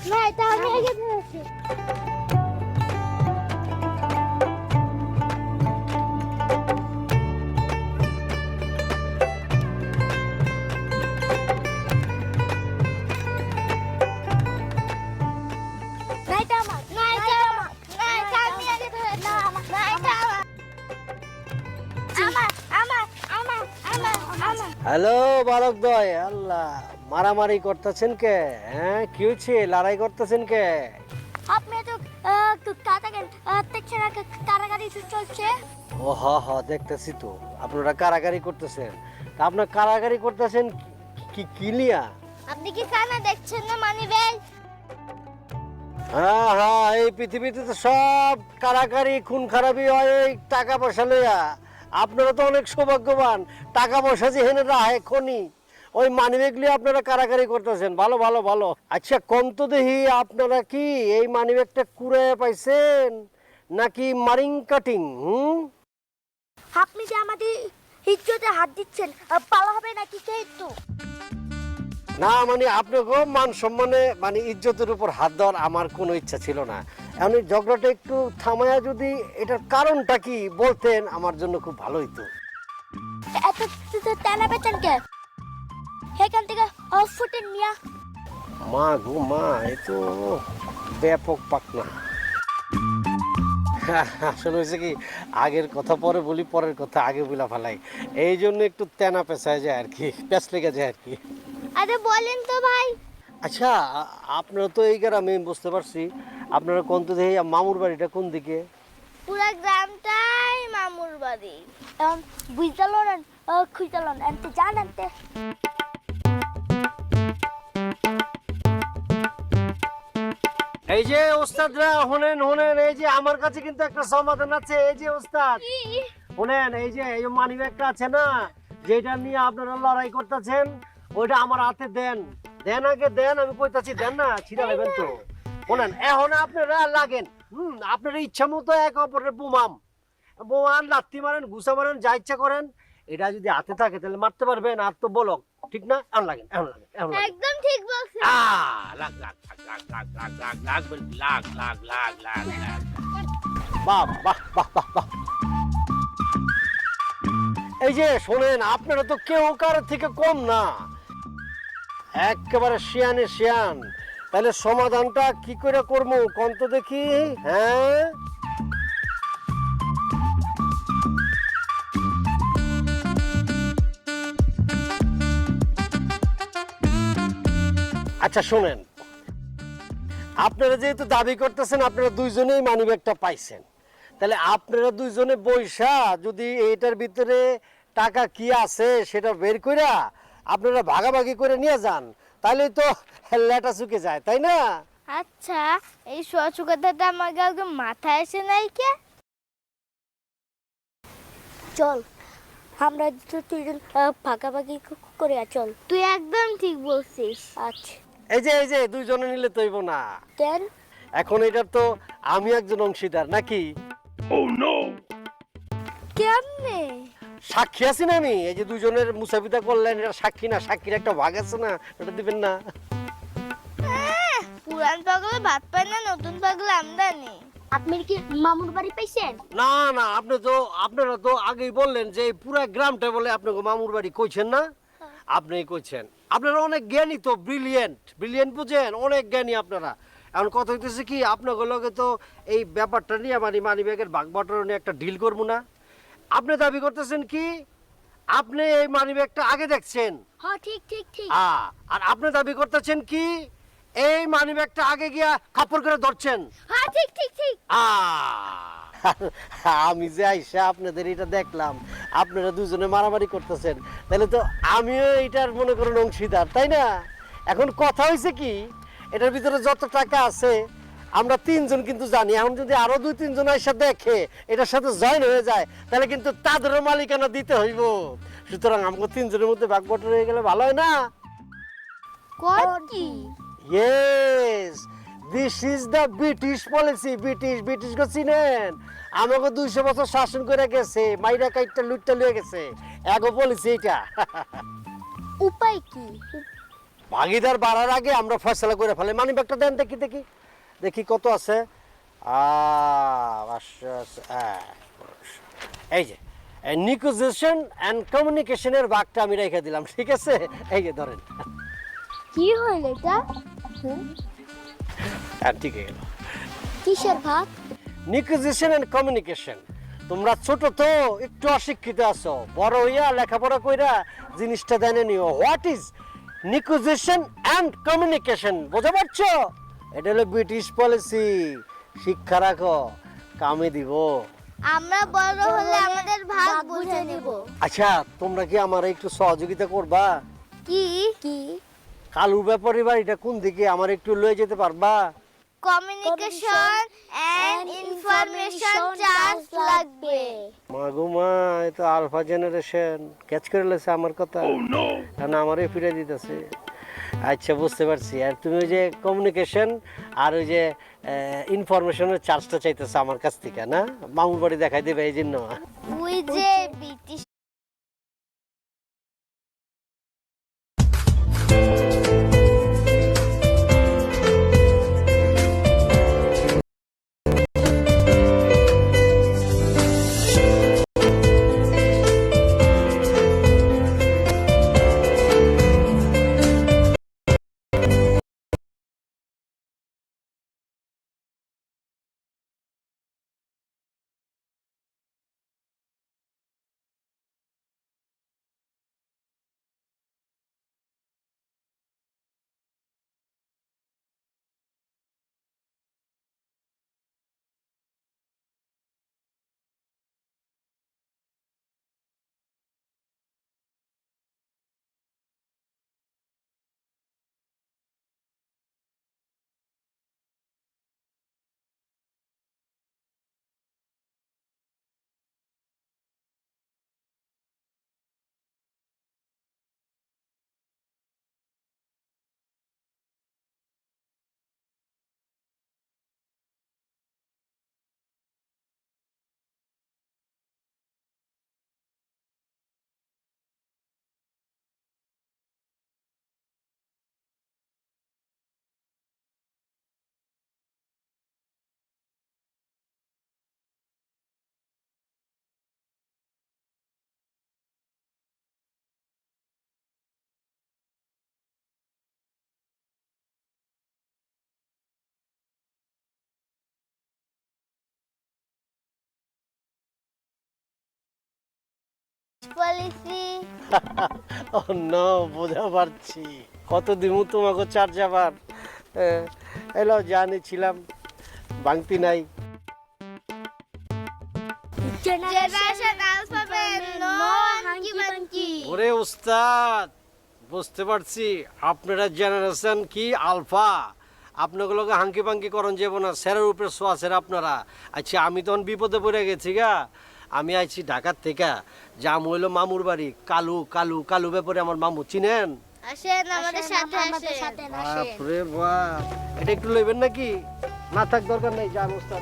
না এটা আমি আগে ধরেছি। না এটা আমার, না এটা আমার, না এটা আমি আগে ধরেছি, না আমার, না এটা আমার, আমার, আমার, আমার, আমার, আমার। হ্যালো বালক দয়, আল্লাহ মারামারি করতেছেন কে? হ্যাঁ কি হচ্ছে, লড়াই করতেছেন কে? আপনি তো কাটাকাটি দেখছেন না, কারাগারি চলছে। ও হ দেখতেছি তো, আপনারা কারাগারি করতেছেন। তা আপনার কারাগারি করতেছেন কি কিলিয়া? আপনি কি কানা দেখছেন না মানি ভাই? হ্যাঁ এই পৃথিবীতে তো সব কারাগারি খুন খারাপি হয় এই টাকা পয়সা লইয়া। আপনারা তো অনেক সৌভাগ্যবান, টাকা পয়সা যেখানে রাহে খনি, ওই মানিব্যাগ লিয়ে আপনারা কারাগারি করতেছেন। ভালো ভালো ভালো। আচ্ছা কোন তো দেখি, আপনারা কি এই মানিব্যাগটা কুড়ে পাইছেন নাকি মারিং কাটিং? আপনি যে আমাদের ইজ্জতে হাত দিচ্ছেন, পালা হবে নাকি কে তো? না মানে আপনাকে মান সম্মানে মানে ইজ্জতের উপর হাত দেওয়ার আমার কোনো ইচ্ছা ছিল না। এখন এই ঝগড়াটা একটু থামায়া যদি এটার কারণটা কি বলতেন আমার জন্য খুব ভালো হইতো। এত টানা পেতেন কে? এখান থেকে ফুটেন মিয়া। মা গো মা, এ তো ব্যাপক পাকনা। আসলে হয়েছে কি, আগের কথা পরে বলি, পরের কথা আগে বলা ফেলাই, এই জন্য একটু তেনা পেঁচায় যায় আর কি, প্যাঁচ লেগে যায় আর কি। আরে বলেন তো ভাই। আচ্ছা আপনারা তো এই গ্রামে, বুঝতে পারছি, আপনারা কোন তো দেখি মামুর বাড়িটা কোন দিকে? পুরা গ্রামটাই মামুর বাড়ি। এখন বুঝতে না, খুঁজতে না, এনতে জান এনতে। এই যে ওস্তাদরা শুনেন শুনেন, এই যে আমার কাছে কিন্তু একটা সমাধান আছে। এই যে ওস্তাদ শুনেন, এই যে এই মানিব্যাগটা আছে না, যেটা নিয়ে আপনারা লড়াই করতেছেন, ওইটা আমার হাতে দেন। দেন আগে দেন, আমি কইতাছি দেন না, ছিড়া নেবেন তো। শুনেন এখন আপনারা লাগেন, আপনারা ইচ্ছা মতো এক অপরের বোমান লাত্তি মারেন, ঘুষা মারেন, যা ইচ্ছা করেন। এটা যদি হাতে থাকে তাহলে মারতে পারবেন, আর তো বলক ঠিক না? এখন লাগেন, এখন লাগেন, এখন লাগেন। একদম ঠিক বলছেন। লাগ লাগ লাগ লাগ লাগ লাগ লাগ বলবি, লাগ লাগ লাগ লাগ লাগ। বাহ বাহ বাহ বাহ বাহ। এই যে শোনেন, আপনারা তো কেউ কারোর থেকে কম না, একেবারে শিয়ানে শিয়ান। তাহলে সমাধানটা কি করে করবো কোন তো দেখি? হ্যাঁ আচ্ছা শোনেন, আপনারা যেহেতু দাবি করতেছেন আপনারা দুইজনেই মানিব্যাগটা পাইছেন, তাহলে আপনারা দুইজনে বৈশা যদি এইটার ভিতরে টাকা কি আছে সেটা বের কইরা আপনারা ভাগাভাগি করে নিয়ে যান, তাহলে তো লেটা চুকে যায়, তাই না? আচ্ছা, এই সচুকাটাটা আমার কাউকে মাথায় আসে নাই কে? চল আমরা দুজন ভাগাভাগি করে চল। তুই একদম ঠিক বলছিস। আচ্ছা এই যে দুইজনে নিলে তৈব না, দেন। এখন এটার তো আমি একজন অংশীদার নাকি? কেমনে? সাক্ষী আছি না আমি, এই যে দুজনের মুসাফিদা করলেন, এটা সাক্ষী না? সাক্ষীর একটা ভাগ আছে না, এটা দিবেন না? পুরান পাগলে ভাত পায় না, নতুন পাগলে আমদানি। আপনি কি মামুর বাড়ি পাইছেন? না না, আপনারা তো আগেই বললেন যে এই পুরা গ্রামটা বলে আপনাকে মামুর বাড়ি, কইছেন না? আপনি কইছেন আপনারা অনেক জ্ঞানী তো, ব্রিলিয়েন্ট বুঝেন, অনেক জ্ঞানী আপনারা। এখন কথা হইতেছে কি, আপনাদের লগে তো এই ব্যাপারটা নিয়ে মানি ব্যাগের ভাগ বটরা নিয়ে একটা ডিল করবো না? আপনি দাবি করতেছেন কি আপনি এই মানি ব্যাগটা আগে দেখছেন, হ্যাঁ ঠিক ঠিক ঠিক। আর আপনি দাবি করতেছেন কি এই মানি ব্যাগটা আগে গিয়া কাপড় করে ধরছেন। হ্যাঁ ঠিক ঠিক ঠিক। আমি যে আইসা আপনাদের এটা দেখলাম, আপনারা দুজনে মারামারি করতেছেন, তাহলে তো আমিও এটার মনে করেন অংশীদার, তাই না? এখন কথা হয়েছে কি, এটার ভিতরে যত টাকা আছে আমরা তিনজন কিন্তু জানি। এখন যদি আরো দুই তিনজন আইসা দেখে, এটার সাথে জয়েন হয়ে যায়, তাহলে কিন্তু তাদেরও মালিকানা দিতে হইব। সুতরাং আমাকে তিনজনের মধ্যে ভাগ বটর হয়ে গেলে ভালো হয় না? কি? Yes, this is the British policy. British গো চিনেন? আমাকে 200 বছর শাসন করে গেছে, মাইরা কাইটটা লুটটা লয়ে গেছে, এগো পলিসি এটা। উপায় কি? ভাগিদার বাড়ার আগে আমরা ফয়সালা করে ফেলে মানি ব্যাগটা দেন দেখি দেখি দেখি কত আছে এই যে নিগোসিয়েশন অ্যান্ড কমিউনিকেশনের ভাগটা আমি রেখে দিলাম, ঠিক আছে? এই যে ধরেন। কি হইল এটা? হ্যাঁ, ঠিক হয়ে গেল। কিসের ভাগ? Negotiation and communication. তোমরা ছোট তো, একটু অশিক্ষিত আছো, বড় হইয়া লেখাপড়া কইরা জিনিসটা জানে নিও। What is negotiation and communication, বুঝতে পারছো? এটা হলো ব্রিটিশ পলিসি। শিক্ষা রাখো, কামে দিব। আমরা বড় হলে আমাদের ভাগ বুঝে নিব। আচ্ছা, তোমরা কি আমার একটু সহযোগিতা করবা? কি কি? কালুর ব্যাপারে বাড়িটা কোন দিকে, আমার একটু লয়ে যেতে পারবা? কমিউনিকেশন এন্ড ইনফরমেশন চার্জ লাগবে। মাগো মা, এ তো আলফা জেনারেশন ক্যাচ করে লেছে আমার কথা। কারণ আমারই ফিরে দিতেছে। আচ্ছা, বুঝতে পারছি। আর তুমি ওই যে কমিউনিকেশন আর ওই যে ইনফরমেশনের চার্জটা চাইতেছে আমার কাছ থেকে, না? মামুর বাড়ি দেখাই দেবে এই জন্য। ওই যে ব্রিটিশ পলিসি। ও নো, বোঝা পারছি। কত দিমু তোমাকে চার্জ আবার? এলো জানিছিলাম, ভাঙতি নাই। Generation alphabet no hanky panky. ওরে উস্তাদ, বুঝতে পারছি আপনারা জেনারেশন কি আলফা। আপনাগুলোকে হাঙ্কি পাঙ্কি করন যাব না, স্যারের উপরে সোয়াছের আপনারা। আচ্ছা, আমি তখন বিপদে পড়ে গেছি গা। আমি আইছি ঢাকার থেকে, জাম হইলো মামুর বাড়ি। কালু কালু কালু ব্যাপারে আমার মামু চিনেন? আসেন আমাদের সাথে আসেন। বাপরে বাপ, এটা একটু লইবেন নাকি? না থাক, দরকার নেই, যান উস্তাদ।